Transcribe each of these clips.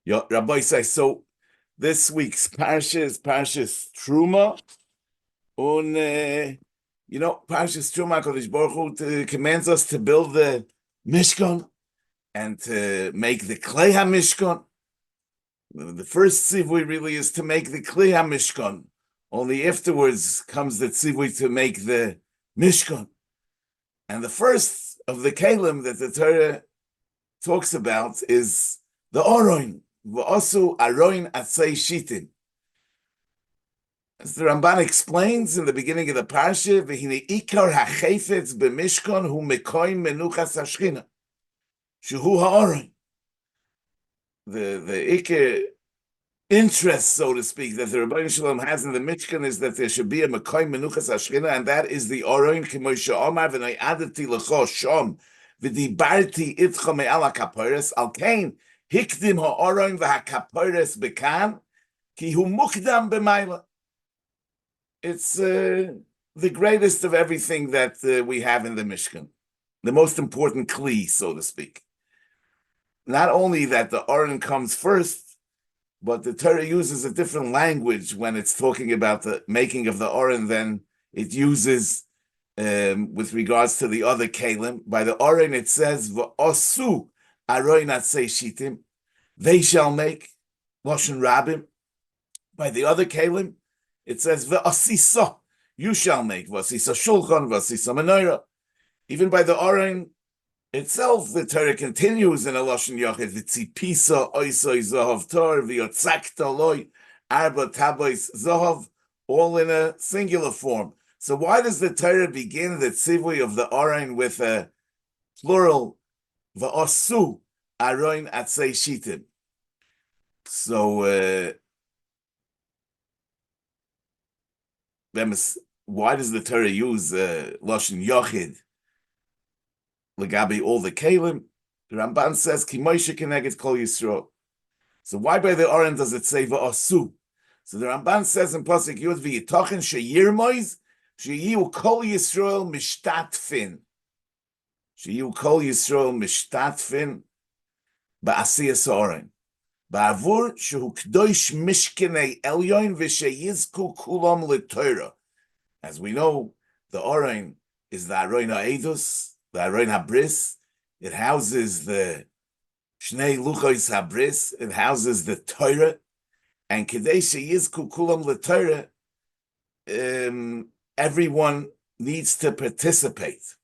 Rabbi says, so this week's parsha is Parshas Terumah, and Parshas Terumah, Kodesh Baruch Hu commands us to build the Mishkan and to make the Klei HaMishkan. The first tzivui really is to make the Klei HaMishkan. Only afterwards comes the tzivui to make the Mishkan. And the first of the Kalim that the Torah talks about is the Oroin. V'osu Aroin Atzei Shitin. As the Ramban explains in the beginning of the parsha, v'hine ikar hachefetz b'mishkan hu mekoim menuchas hashchina, shehu ha'oroin. The ikar interest, so to speak, that the Rebbeinu Shalom has in the Mishkan is that there should be a mekoim menuchas hashchina, and that is the Oroin k'moy she'omar v'noi adati l'cho shom v'dibarti itcha me'al ha'kaporos al kain hikdim ha'oroin v'ha'kaporos bekan ki hu mukdam b'mayla. It's the greatest of everything that we have in the Mishkan, the most important kli, so to speak. Not only that the Aron comes first, but the Torah uses a different language when it's talking about the making of the Aron than it uses with regards to the other Kalim. By the Aron, it says, V'osu aroin atzei shitim, they shall make, Loshen Rabim. By the other Kalim, it says, V'asisa, you shall make, V'asisa shulchan, V'asisa menorah. Even by the Aron itself, the Torah continues in a Lashon Yochid, V'tzipisa oisoi zahav tor, V'yotzakta loi, arba tabois zahav, all in a singular form. So why does the Torah begin the tzivui of the Aron with a plural, V'asu, aroin atzei shitim? So, why does the Torah use Lashon Yochid legabi all the Kalim? The Ramban says Ki Moshe Keneged Kol Yisrael. So why by the Aron does it say Va'asu? So the Ramban says in Pasuk Yud V'yitochen sheyirmois sheyiu Kol Yisrael mishtatfin. Sheyiu Kol Yisrael mishtatfin ba'asiyas Aron. Ba'avur shehu kdosh mishkenei elyon v'sheyizku kulam l'Torah. As we know, the Aron is the Aron ha'edus, the Aron habris. It houses the Shnei Luchos habris. It houses the Torah, and kedei sheyizku kulam l'Torah. Everyone needs to participate,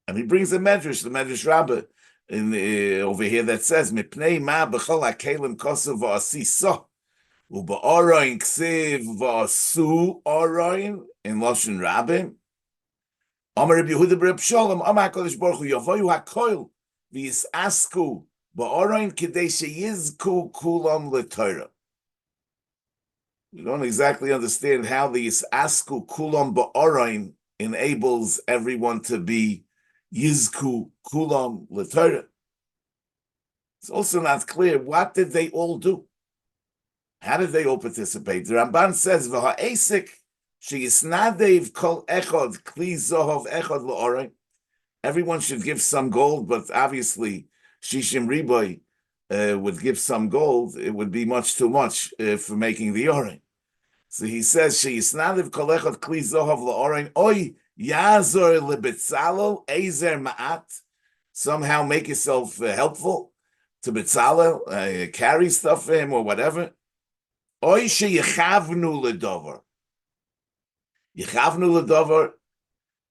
and he brings a medrash, the medrash Rabbah, in over here that says mipnei ma b'chol hakelim kosev v'asisa u'ba'aroin ksiv v'asu aroin in Lashon Rabim. Amar Rabbi Yehuda b'Reb Shalom Amar HaKadosh Baruch Hu yavoyu hakoil v'yisasku ba'aroin kedei sheyizku kulam l'Torah. We don't exactly understand how the yisasku kulam ba'aroin enables everyone to be Yizku Kulam L'Torah. It's also not clear, what did they all do? How did they all participate? The Ramban says, V'ha'esik she'yisnadev kol echad kli zohov echad l'orein. Everyone should give some gold, but obviously Shishim Riboy would give some gold. It would be much too much for making the orein. So he says, she'yisnadev kol echad kli zohov l'orein oy Yazor leBetzalel Ezer Ma'at. Somehow make yourself helpful to Betzalel, carry stuff for him or whatever. Oy sheyechavnu ledover. Yechavnu ledover.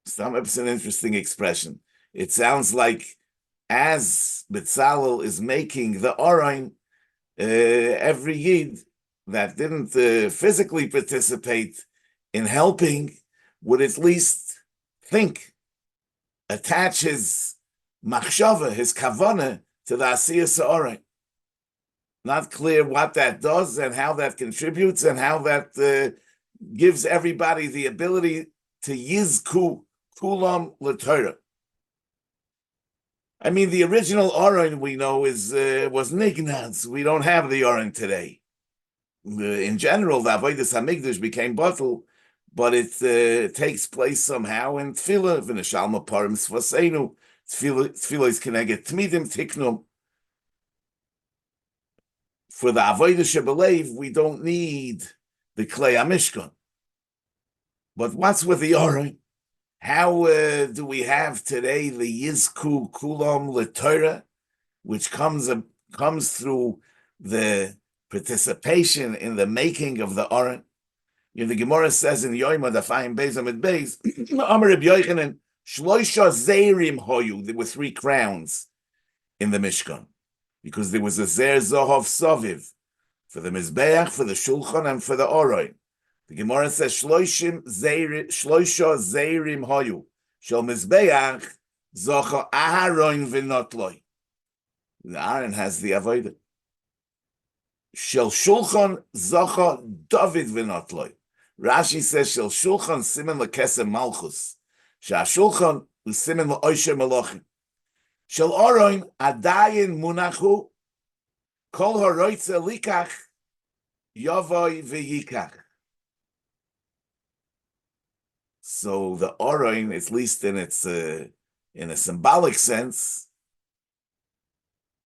It's an interesting expression. It sounds like as Betzalel is making the Orain, every Yid that didn't physically participate in helping would at least think, attach his machshava, his kavana, to the asiyas ha'orein. Not clear what that does and how that contributes and how that gives everybody the ability to yizku kulam l'Torah. I mean, the original Aron we know was nignaz. We don't have the Aron today. In general, the avodas hamikdash became bottle, but it takes place somehow in tefillah. V'neshalma parim svaseinu. Tefillah is keneged tmidim tiknum. for the Avodah Shebelev, we don't need the Klei HaMishkan. But what's with the Aron? How do we have today the Yizku Kulam LeTorah, which comes through the participation in the making of the Aron? You know, the Gemara says in Yoima, the Fayim Beis Amid Beis, Amar Reb Yochanan, Shloisha Zeirim Hoyu, there were 3 crowns in the Mishkan, because there was a Zer Zohov Soviv, for the Mizbeach, for the Shulchan, and for the Oroi. The Gemara says, Shloisha Zeirim Hoyu, Shel Mizbeach, Zocha Aharon V'notloi. The Aaron has the Avodah. Shel Shulchan, Zocha David V'notloi. Rashi says, Shel Shulchan Simen L'Kesem Malchus. Shel Shulchan Simen L'Oisher Melochim. Shel Oroin Adayin Munachu Kol Horoitze Likach Yavoi V'Yikach. So the Oroin, at least in its in a symbolic sense,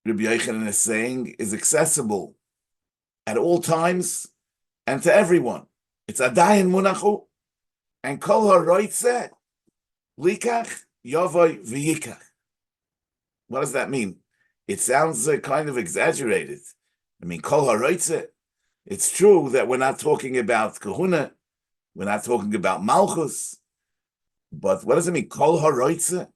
Rabbi Yochanan is saying, is accessible at all times and to everyone. It's Adayin Munachu and Kol Horoitze Likach Yavoi V'Yikach. What does that mean? It sounds kind of exaggerated. I mean, Kol HaRoitze. It's true that we're not talking about Kahuna, we're not talking about Malchus, but what does it mean? Kol HaRoitze?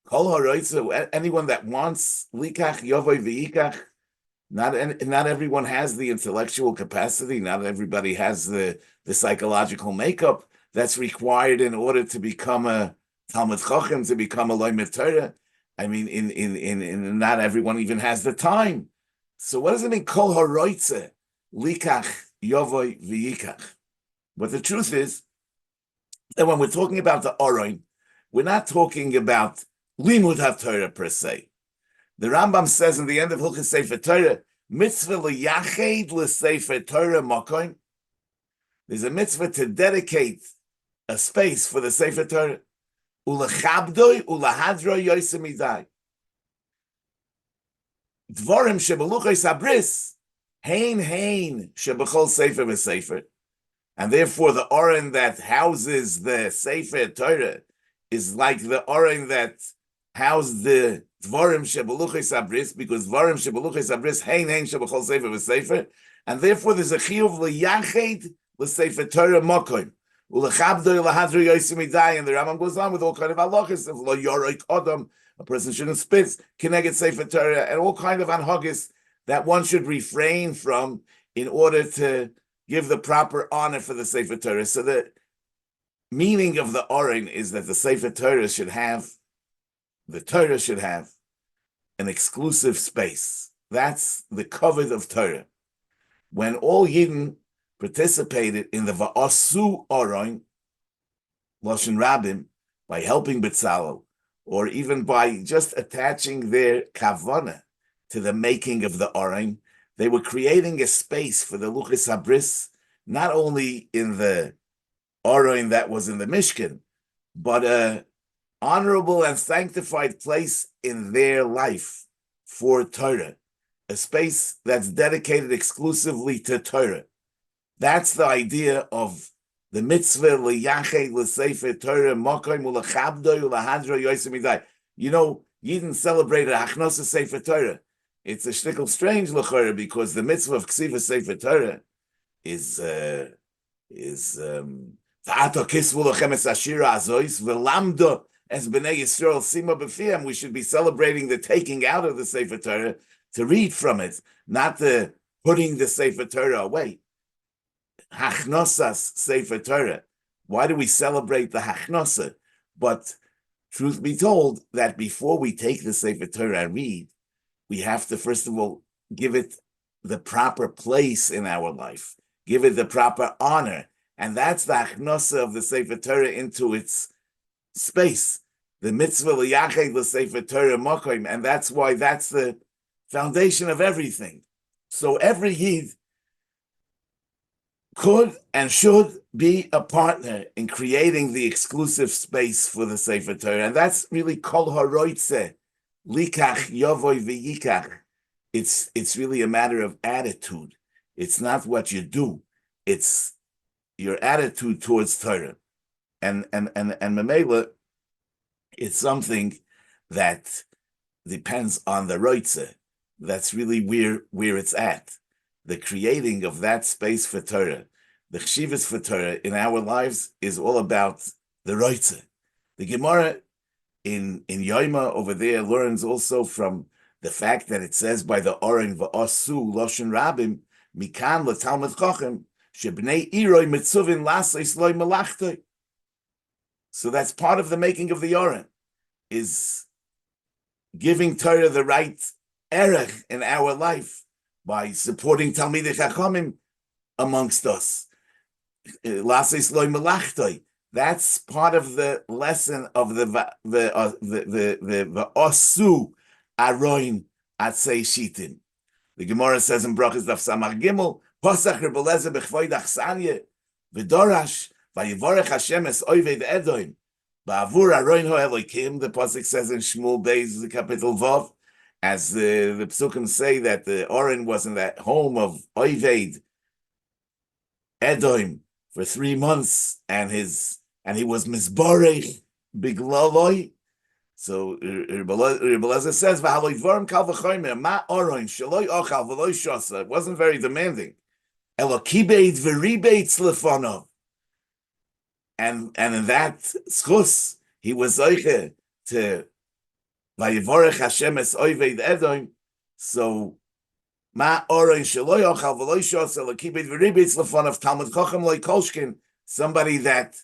Kol HaRoitze, anyone that wants Likach, Yovoi V'Yikach, not everyone has the intellectual capacity, not everybody has the psychological makeup that's required in order to become a Talmud Chacham, to become a Loimet Torah. I mean, in not everyone even has the time. So what does it mean? Kol haroitze likach yovoi v'yikach. But the truth is that when we're talking about the Aron, we're not talking about limud haTorah per se. The Rambam says in the end of Hilchos Sefer Torah, mitzvah liyached l'Sefer Torah makom. There's a mitzvah to dedicate a space for the Sefer Torah. Ulachabdoi ulahadroi yosemidai. Dvorim shebeluchos sabris hein shebechol sefer v'sefer, and therefore the Aron that houses the Sefer Torah is like the Aron that housed the Dvorim shebeluchos sabris, because Dvorim shebeluchos sabris hein shebechol sefer v'sefer, and therefore there's a chiyuv liyached l'Sefer Torah makom. And the Rambam goes on with all kind of halachas of lo yoroik adam, a person shouldn't spit, kineged Sefer Torah, and all kind of anhagis that one should refrain from in order to give the proper honor for the Sefer Torah. So the meaning of the Aron is that the Sefer Torah should have an exclusive space. That's the covet of Torah. When all Yidden participated in the Va'asu Aron, Loshen Rabim, by helping B'Tzalel, or even by just attaching their kavana to the making of the Aron, they were creating a space for the Luchos Habris, not only in the Aron that was in the Mishkan, but a honorable and sanctified place in their life for Torah, a space that's dedicated exclusively to Torah. That's the idea of the mitzvah liyached l'sefer Torah makom ulachabdoi ulahadro yosemidai. You know, Yidden celebrated Hachnosa Sefer Torah. It's a shtickle strange l'chorah because the mitzvah of Ksiva Sefer Torah is v'ato kisvu lochem es ashira azois v'lamdo as b'nei Yisrael sima b'fiam. We should be celebrating the taking out of the Sefer Torah to read from it, not the putting the Sefer Torah away. Hachnosas Sefer Torah. Why do we celebrate the Hachnosa? But truth be told, that before we take the Sefer Torah and read, we have to first of all give it the proper place in our life, give it the proper honor, and that's the Hachnosa of the Sefer Torah into its space. The mitzvah liyached l'Sefer Torah makom, and that's why that's the foundation of everything. So every Yid could and should be a partner in creating the exclusive space for the Sefer Torah. And that's really kol haroitze, likach yovoi v'yikach. it's really a matter of attitude. It's not what you do. It's your attitude towards Torah. And Mamela, it's something that depends on the Roitze. That's really where it's at. The creating of that space for Torah, the chshivas for Torah in our lives is all about the Roitze. The Gemara in Yoima over there learns also from the fact that it says by the Oren va'asu loshen rabim mikan letalmid chochem shebnei iroi mitzuvin lasais loy malachtoi. So that's part of the making of the Oren, is giving Torah the right erech in our life by supporting Talmidei Chachamim amongst us. Lasais loy malachtoi. That's part of the lesson of the osu aroin atzei shitin. The Gemara says in Brachas Daf Samach Gimel, Pasach Rebeleze b'chvoid achsanye v'dorash vayivorech Hashem es oived edoim ba'avur aroin ho Elokim. The pasuk says in Shmuel Beis the capital Vav, as the psukim say that the Oren was in that home of Oived Edoim for 3 months, and he was misborech biglaloi. So Rebeleze says, "V'haloi dvarim kal v'chomer ma oron shaloi ochal v'loi shosa." It wasn't very demanding. Elokibeit v'ribeitz lefonov, and in that schus he was zoiche to vayivorech Hashem es oived edom. So ma oron shaloi ochal v'loi shosa elokibeit v'ribeitz lefonov talmid chochem loy kolshkin, somebody that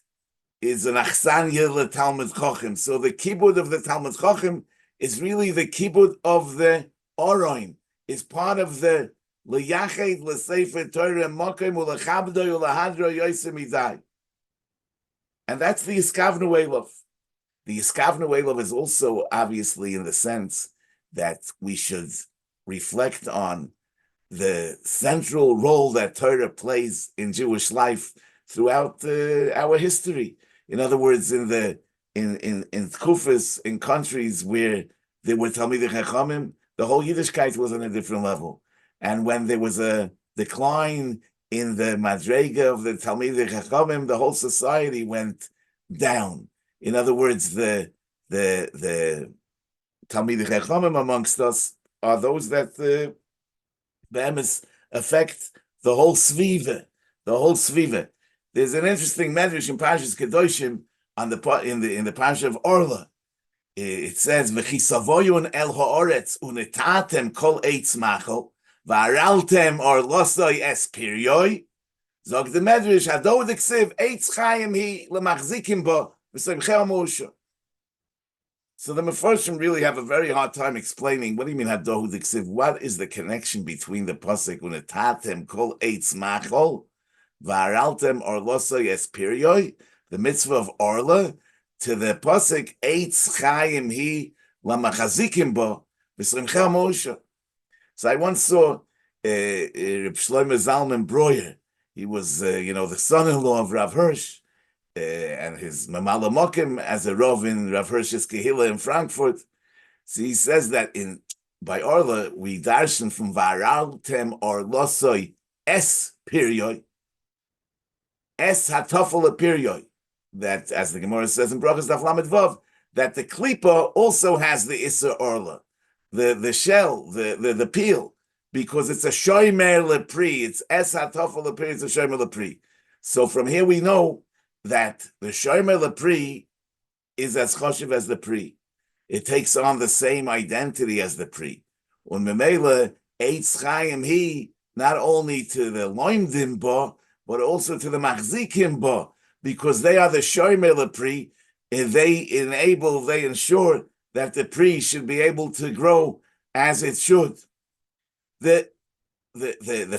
is an achsanya leTalmid Chacham. So the kibud of the Talmid Chacham is really the kibud of the Oroin. Is part of the leyached lesefer Torah mokem ulechabdo ulehadro yosem idai. And that's the Iskavnu Elov. The Iskavnu Elov is also obviously in the sense that we should reflect on the central role that Torah plays in Jewish life throughout our history. In other words, in Tkufas, in countries where there were Talmidei Chachamim, the whole Yiddishkeit was on a different level. And when there was a decline in the Madrega of the Talmidei Chachamim, the whole society went down. In other words, the Talmidei Chachamim amongst us are those that behemoths affect the whole Sviva, There's an interesting medrash in Parshas Kedoshim on in the Parsha of Orla. It says, "V'chisavoyun el haaretz unetatem kol eitz machol v'araltem orlosoi es piryoi." Zog the medrash hadod eksiv eitz chayim hi lemachzikim bo v'soimchei amosha. So the Mefarshim really have a very hard time explaining what do you mean hadod eksiv. What is the connection between the pasuk unetatem kol eitz machol Varaltem orlosa yes period, the mitzvah of Orla, to the pasuk Eitz Chaim Hi Lamachazikim Bo V'Srimcha Moshe. So I once saw Reb Shlomo Zalman Breuer. He was, the son-in-law of Rav Hirsch, and his Mamala Mokim as a Rav in Rav Hirsch's Kehillah in Frankfurt. So he says that by Orla we darshan from Varaltem orlosoi es period. Es hatafel period, that, as the Gemara says in Brachas Daf Lamed Vav, that the klipa also has the Issa Orla, the shell, the peel, because it's a shomer lepri. It's es hatafel lepri. It's a shomer lepri. So from here we know that the shomer lepri is as choshev as the pri. It takes on the same identity as the pri. When memela eitz chayim he, not only to the loimdim ba, but also to the machzikim ba, because they are the shomer lepri, and they ensure that the pri should be able to grow as it should. The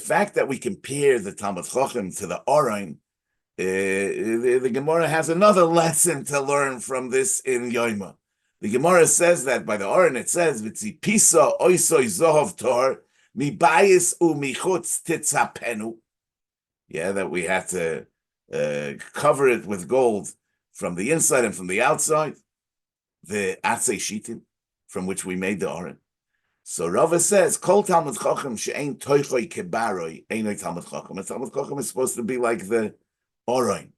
fact that we compare the Talmid Chacham to the Orain, the Gemara has another lesson to learn from this in Yoima. The Gemara says that by the Orain it says v'tzi pisa oisoi zohov tor mi bayis u michutz titzapenu. Yeah, that we have to cover it with gold from the inside and from the outside. The atzei shitin, from which we made the Oren. So Rava says, Kol Talmud Chacham she'ein toichoi kebaroi, einoi Talmud Chacham. And Talmud Chacham is supposed to be like the Oroin.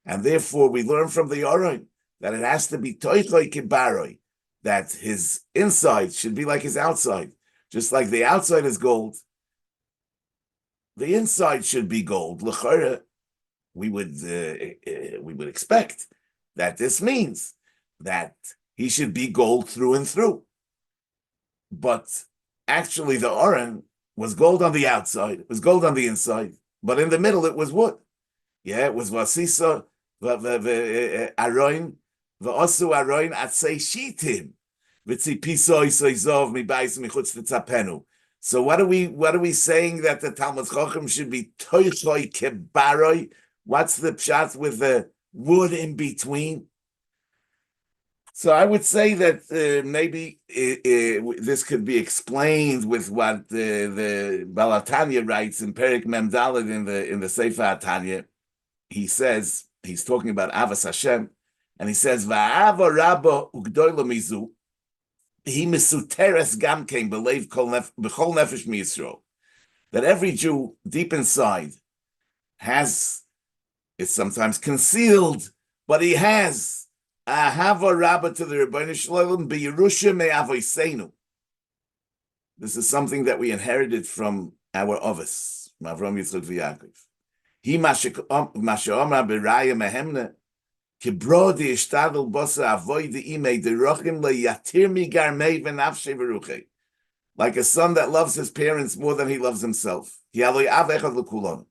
And therefore, we learn from the Oroin that it has to be toichoi kebaroi, that his inside should be like his outside. Just like the outside is gold, the inside should be gold. L'chara, we would expect that this means that he should be gold through and through. But actually, the Oren was gold on the outside, it was gold on the inside, but in the middle it was wood. Yeah, it was vasisa, aroin, v'osu aroin atzei shitim, v'tzi pisoi soizov mi bais michutz v'tzapenu. So what are we saying that the Talmud Chacham should be toichoi kebaroi? What's the pshat with the wood in between? So I would say that maybe this could be explained with what the Balatanya writes in Perik Mem Daled in the Sefer Tanya. He says he's talking about Avas Hashem, and he says Va'ava Rabba Ugdoilo Mizu He Mesuteres Gamkein Belev B'chol Nefesh MiYisrael, that every Jew deep inside has, it's sometimes concealed, but he has Ahava Rabba to the Rebbeinu Shalom B'Yerusha Me'avoseinu. This is something that we inherited from our Avos, Avram Yitzchak v'Yaakov. He Masha'omra B'Raya Mehemna Kibro D'Ishtadol Bosa Avoy D'Imei D'Rochim Le'Yatir Migarmei V'Nafshei V'Ruchei. Like a son that loves his parents more than he loves himself. Yaloi Av Echad L'Kulon.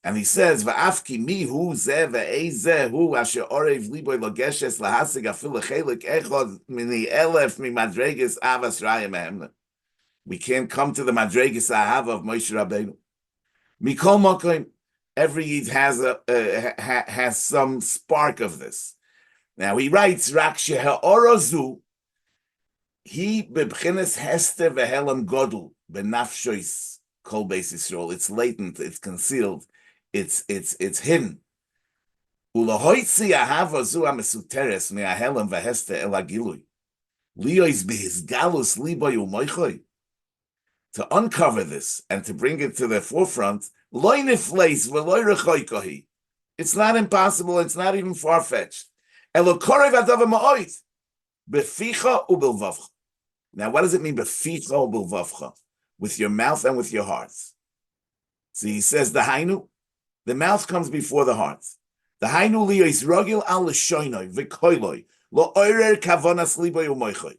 And he says, "Va'afki mi hu zeh ve'ezeh hu asher orev liboy logeshes lahasig afil chelik echad mini elef mi madreges avas raya mehemna." We can't come to the madreges ahava of Moshe Rabbeinu. Mikol mokim, every yid has some spark of this. Now he writes, "Rak she'ha'orozu he bebchines hester ve'helam godul benafshois kol beis Yisrael." It's latent, it's concealed. It's hidden. Ulahoitzi ahava zu amesuteres me'ahelam v'heste elagilui. Liois b'hizgalus liboy u'moichoi. To uncover this and to bring it to the forefront, loy nifleis v'loy rechoikohi. It's not impossible. It's not even far-fetched. Elokorev adava ma'oit beficha u'bilvavcha. Now, what does it mean beficha u'bilvavcha? With your mouth and with your heart. So he says the hainu. The mouth comes before the heart. The hainu liyo is rogil al l'shoinoi v'koiloi lo oirer kavonas liboy u'moichoi.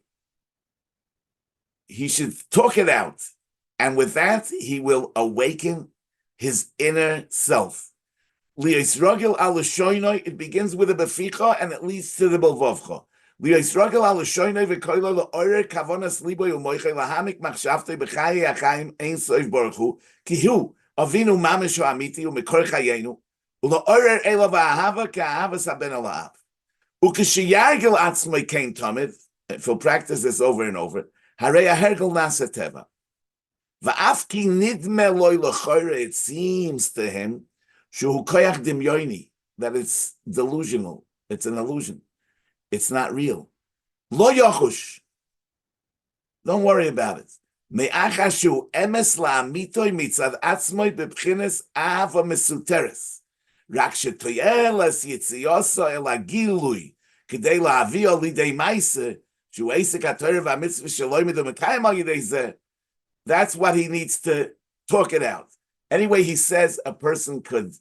He should talk it out, and with that he will awaken his inner self. Liyo is rogil al l'shoinoi. It begins with a beficha and it leads to the belvavcha. Liyo is rogil al l'shoinoi v'koiloi lo oirer kavonas liboy u'moichoi lahamik machshavtoi b'chayi achayim ein soif baruch hu kihu. Avinu mamishu amiti umekor chayenu u'la'orer elav ha'ahava ka'ahavas haben alav u'k'sheyargel atzmai kein tamid. If he'll practice this over and over, harei ahergel nasa teva va'afki nidme loy l'chore. It seems to him shuhu koyach dimyoini, that it's delusional, it's an illusion, it's not real. Lo yochush, don't worry about it. Me'achashu emes la'amitoy mitzad atzmoy bebchines ahava mesuteres. Rak shetoyer es yitziyoso el agilui k'dei la'avio lidei maise shu esek ha'torah v'amitzvah shaloi midom mekayim al yidei zeh. That's what he needs to talk it out. Anyway, he says a person could,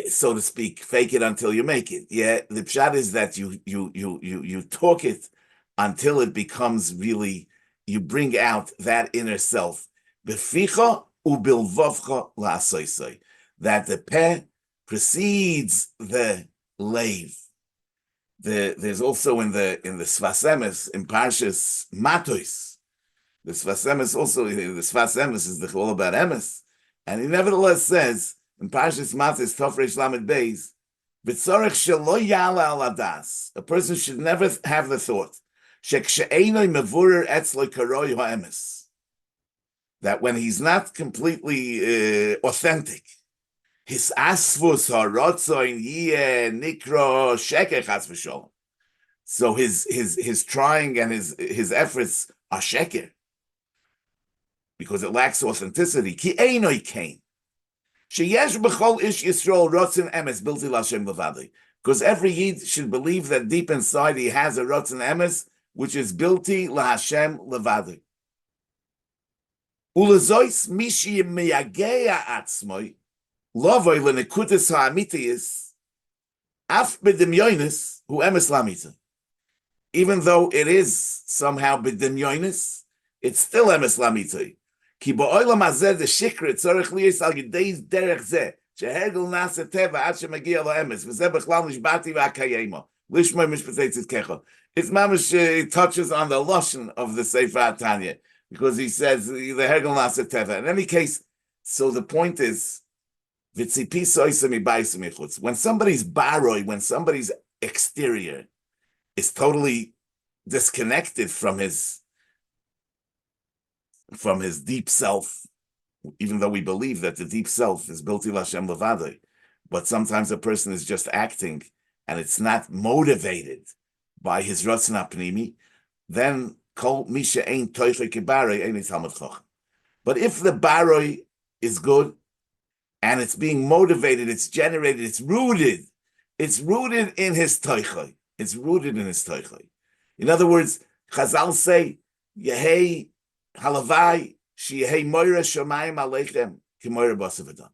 so to speak, fake it until you make it. Yeah, the pshat is that you talk it until it becomes really, you bring out that inner self. Beficha ubilvavcha la'asoisoi. That the peh precedes the leiv. There's also in the Sfas Emes, in Parshas Matos, the Sfas Emes also, the Sfas Emes is all about Emes. And he nevertheless says, in Parshas Matos, Tov Reish Lamed Beis, V'tzorech shelo ya'ala al adas. A person should never have the thought that when he's not completely authentic, his asvus harotzoin yeh nikro sheker chas v'sholom. So his trying and his efforts are sheker because it lacks authenticity. Ki einoi kain. Sheyesh b'chol ish Yisrael rotzen emes bilti l'Hashem levadi. Because every Yid should believe that deep inside he has a rotzen emes, which is bilti l'Hashem levadi. Ulezois mishi meyagea atzmoi lovoi lenekutis ha'amitiyis af b'dimyonis hu emes lamita. Even though it is somehow b'dimyonis, it's still emes lamita. Ki ba'olam hazeh the shikra tzorich liyis al yedei derech zeh shehegel nasa teva ad shemagia la'emes v'zeh b'chlal nishbati v'akayema lishmoi mishpatei tzidkecha. It's mamish, it touches on the lashon of the Sefer Tanya, because he says the Hegel Nasa Teva. In any case, so the point is, when somebody's baroi, when somebody's exterior is totally disconnected from his deep self, even though we believe that the deep self is built in Hashem Levadai, but sometimes a person is just acting and it's not motivated by his Ratzon HaPnimi, then Kol Misha Ein Toiche Kibaroi Ein Talmud Chacham. But if the baroi is good and it's being motivated, it's generated, it's rooted in his Toiche. It's rooted in his Toiche. In other words, Chazal say, Yehei Halavai Sheyehei Moira Shomayim Aleichem Ki Moira Basav Adam.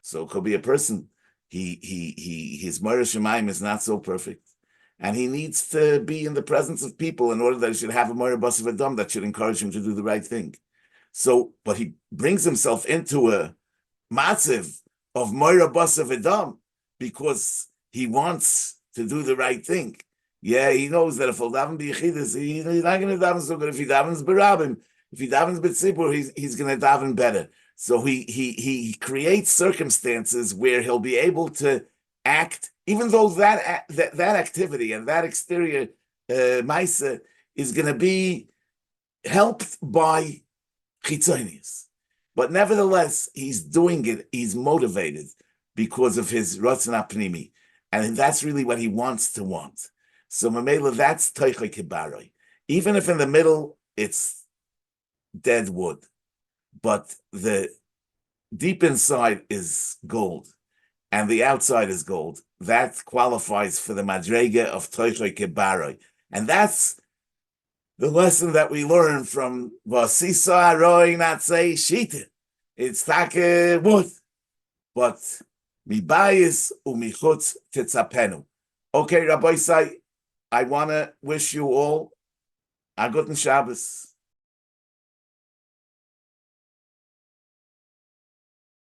So it could be a person, his Moira Shomayim is not so perfect. And he needs to be in the presence of people in order that he should have a Moira Basav Adam that should encourage him to do the right thing. So, but he brings himself into a matziv of Moira Basav Adam because he wants to do the right thing. Yeah, he knows that if he'll daven b'yichidus, he's not going to daven so good. If he davens b'rabim, if he davens b'tzibur, he's going to daven better. So he creates circumstances where he'll be able to act, even though that activity and that exterior maisa is going to be helped by chitzonius, but nevertheless he's doing it. He's motivated because of his ratzon hapnimi, and that's really what he wants to want. So mamela, that's toicha kibaroi. Even if in the middle it's dead wood, but the deep inside is gold and the outside is gold, that qualifies for the madrega of toicha kibaroi. And that's the lesson that we learn from Vasisa Aroi Natsei Shita. It's take wood, but mibayis umichutz titzapenu. Okay, Rabbi Say, I want to wish you all a good Shabbos.